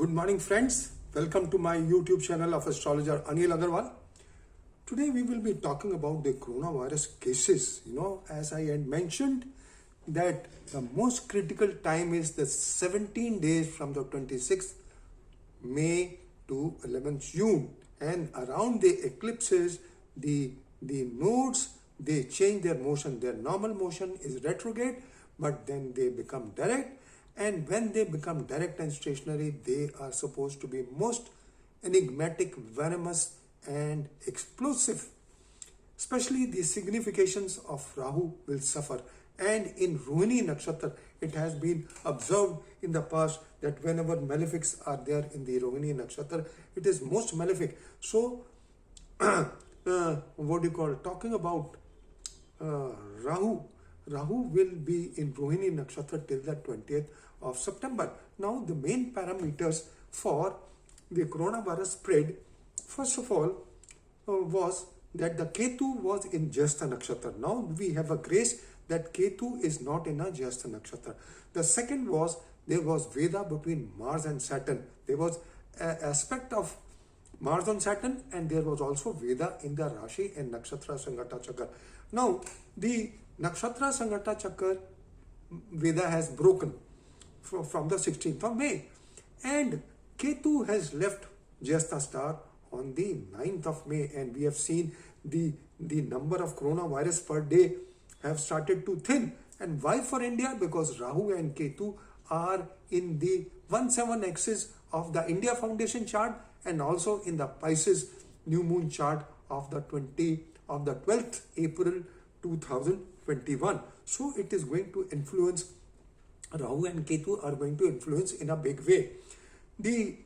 Good morning, friends. Welcome to my YouTube channel of astrologer Anil Agarwal. Today we will be talking about the coronavirus cases. As I had mentioned, that the most critical time is the 17 days from the 26th May to 11th June, and around the eclipses, the nodes, they change their motion. Their normal motion is retrograde, but then they become direct. And when they become direct and stationary, they are supposed to be most enigmatic, venomous, and explosive. Especially the significations of Rahu will suffer. And in Rohini Nakshatra, it has been observed in the past that whenever malefics are there in the Rohini Nakshatra, it is most malefic. So, talking about Rahu will be in Rohini Nakshatra till the 20th of September. Now, the main parameters for the coronavirus spread, first of all, was that the Ketu was in Jyestha Nakshatra. Now, we have a grace that Ketu is not in a Jyestha Nakshatra. The second was, there was Veda between Mars and Saturn. There was an aspect of Mars on Saturn, and there was also Veda in the Rashi and Nakshatra Sangata Chakra. Now, the Nakshatra Sangata Chakra Veda has broken from the 16th of May, and Ketu has left Jyestha star on the 9th of May, and we have seen the number of coronavirus per day have started to thin. And why for India? Because Rahu and Ketu are in the 1/7 axis of the India Foundation chart and also in the Pisces new moon chart of the 12th April 2021. So it is going to influence, Rahu and Ketu are going to influence in a big way. The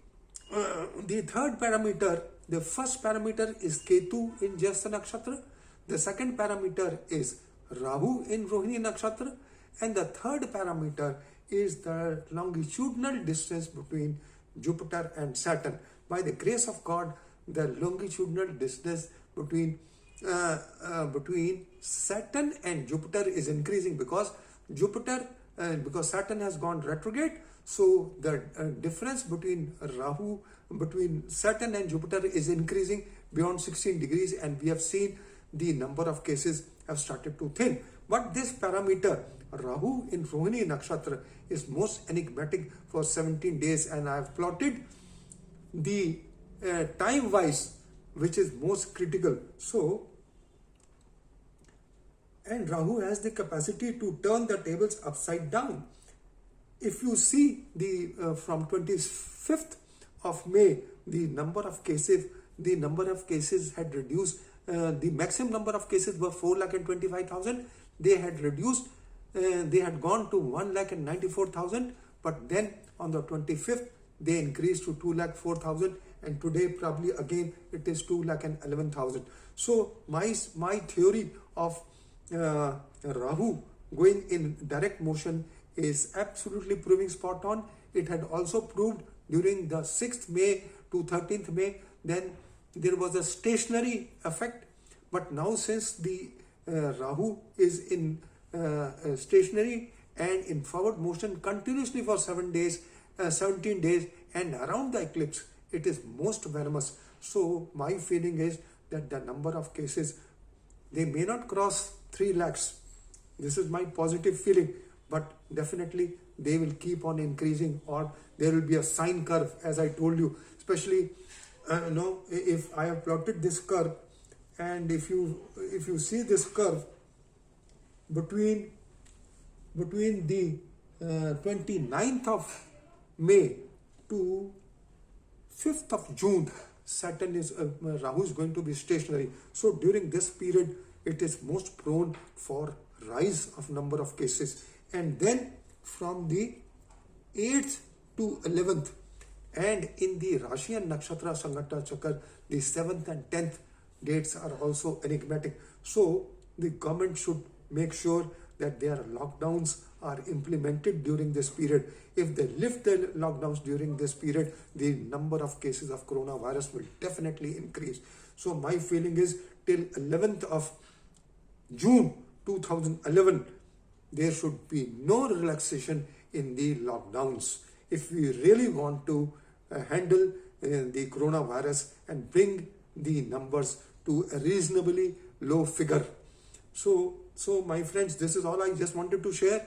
third parameter, the first parameter is Ketu in Jyestha Nakshatra. The second parameter is Rahu in Rohini Nakshatra. And the third parameter is the longitudinal distance between Jupiter and Saturn. By the grace of God, the longitudinal distance between Saturn and Jupiter is increasing because Saturn has gone retrograde. So the difference between Saturn and Jupiter is increasing beyond 16 degrees, and we have seen the number of cases have started to thin. But this parameter, Rahu in Rohini Nakshatra, is most enigmatic for 17 days, and I have plotted the time wise which is most critical. So, and Rahu has the capacity to turn the tables upside down. If you see from 25th of May, the number of cases had reduced. The maximum number of cases were 4,25,000. They had reduced. They had gone to 1,94,000. But then on the 25th, they increased to 2,04,000. And today probably again it is 2,11,000. So my theory of Rahu going in direct motion is absolutely proving spot on. It had also proved during the 6th May to 13th May. Then there was a stationary effect. But now since the Rahu is in stationary and in forward motion continuously for 17 days, and around the eclipse, it is most venomous. So my feeling is that the number of cases, they may not cross 3 lakhs. This is my positive feeling, but definitely they will keep on increasing, or there will be a sine curve, as I told you. Especially, if I have plotted this curve, and if you see this curve between the 29th of May to 5th of June, Rahu is going to be stationary. So during this period, it is most prone for rise of number of cases. And then from the 8th to 11th, and in the Rashi and Nakshatra Sangata Chakra, the 7th and 10th dates are also enigmatic. So the government should make sure that their lockdowns are implemented during this period. If they lift the lockdowns during this period, the number of cases of coronavirus will definitely increase. So my feeling is till 11th of June 2011, there should be no relaxation in the lockdowns. If we really want to handle the coronavirus and bring the numbers to a reasonably low figure. So my friends, this is all I just wanted to share.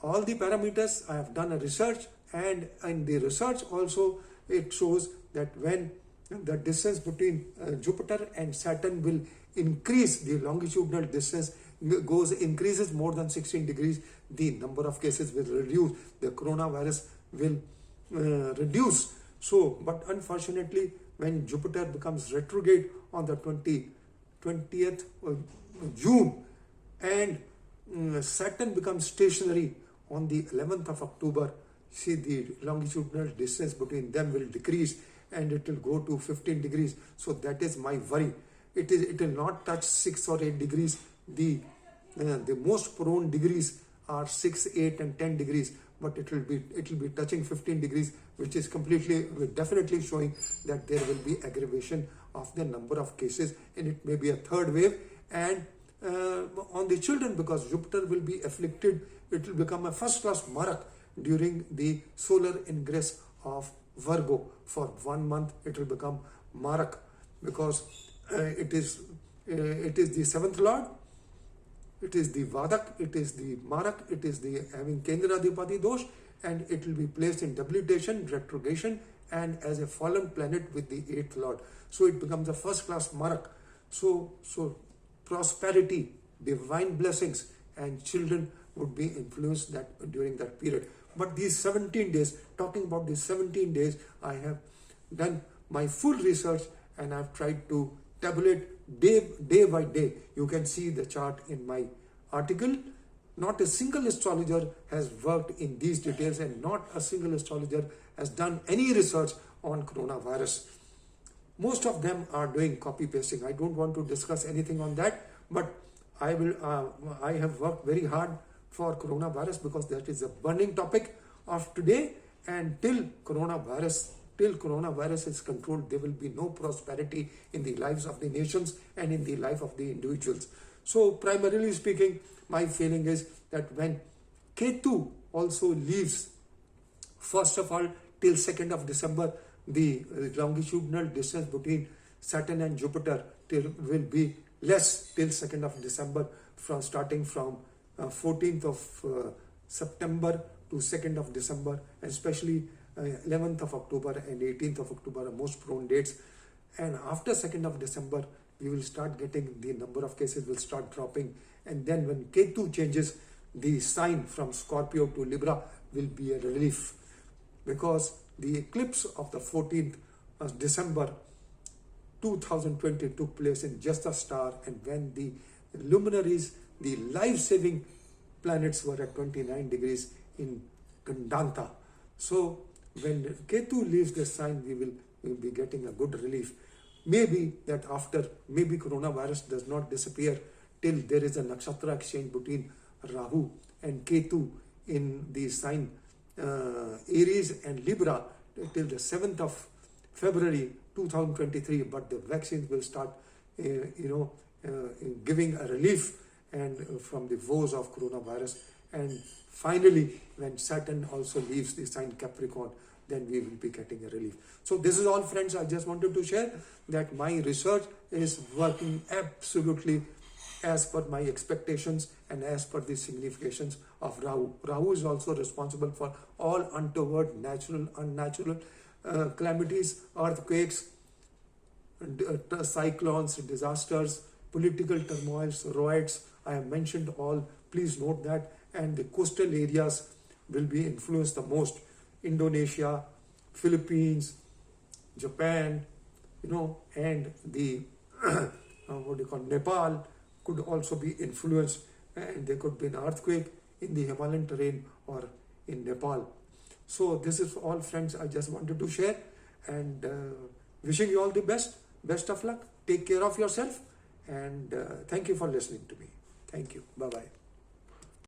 All the parameters, I have done a research, and in the research also it shows that when the distance between Jupiter and Saturn will increase, the longitudinal distance increases more than 16 degrees, the number of cases will reduce, the coronavirus will reduce. So, but unfortunately, when Jupiter becomes retrograde on the 20th June and Saturn becomes stationary on the 11th of October, see, the longitudinal distance between them will decrease and it will go to 15 degrees. So that is my worry. It will not touch 6 or 8 degrees. The most prone degrees are 6, 8 and 10 degrees, but it will be touching 15 degrees, which is definitely showing that there will be aggravation of the number of cases, and it may be a third wave. And on the children, because Jupiter will be afflicted, it will become a first class Marak during the solar ingress of Virgo. For 1 month it will become Marak, because it is the seventh lord, it is the Vadak, it is the Marak, it is the having Kendradipati dosh, and it will be placed in debilitation, retrogression, and as a fallen planet with the 8th lord. So it becomes a first class Marak. So prosperity, divine blessings, and children would be influenced during that period. But these 17 days, talking about these 17 days, I have done my full research and I've tried to tabulate day by day. You can see the chart in my article. Not a single astrologer has worked in these details, and not a single astrologer has done any research on coronavirus. Most of them are doing copy pasting. I don't want to discuss anything on that, but I have worked very hard for coronavirus, because that is a burning topic of today, and till coronavirus is controlled, there will be no prosperity in the lives of the nations and in the life of the individuals. So primarily speaking, my feeling is that when Ketu also leaves, first of all, till 2nd of December, the longitudinal distance between Saturn and Jupiter will be less till 2nd of December, starting from 14th of September to 2nd of December, especially 11th of October and 18th of October are most prone dates. And after 2nd of December, we will start getting, the number of cases will start dropping. And then when Ketu changes the sign from Scorpio to Libra, will be a relief, because the eclipse of the 14th of December 2020 took place in Jesta star, and when the luminaries, the life-saving planets, were at 29 degrees in Gandanta. So when Ketu leaves this sign, we will be getting a good relief. Maybe coronavirus does not disappear till there is a nakshatra exchange between Rahu and Ketu in the sign Aries and Libra till the 7th of February 2023, but the vaccines will start giving a relief and from the woes of coronavirus. And finally, when Saturn also leaves the sign Capricorn, then we will be getting a relief. So this is all, friends. I just wanted to share that my research is working absolutely as per my expectations and as per the significations of Rahu. Rahu is also responsible for all untoward, natural, unnatural calamities, earthquakes, cyclones, disasters, political turmoils, riots. I have mentioned all. Please note that. And the coastal areas will be influenced the most. Indonesia, Philippines, Japan, and the Nepal could also be influenced, and there could be an earthquake in the Himalayan terrain or in Nepal. So this is all, friends, I just wanted to share, and wishing you all the best of luck. Take care of yourself, and thank you for listening to me. Thank you. Bye-bye.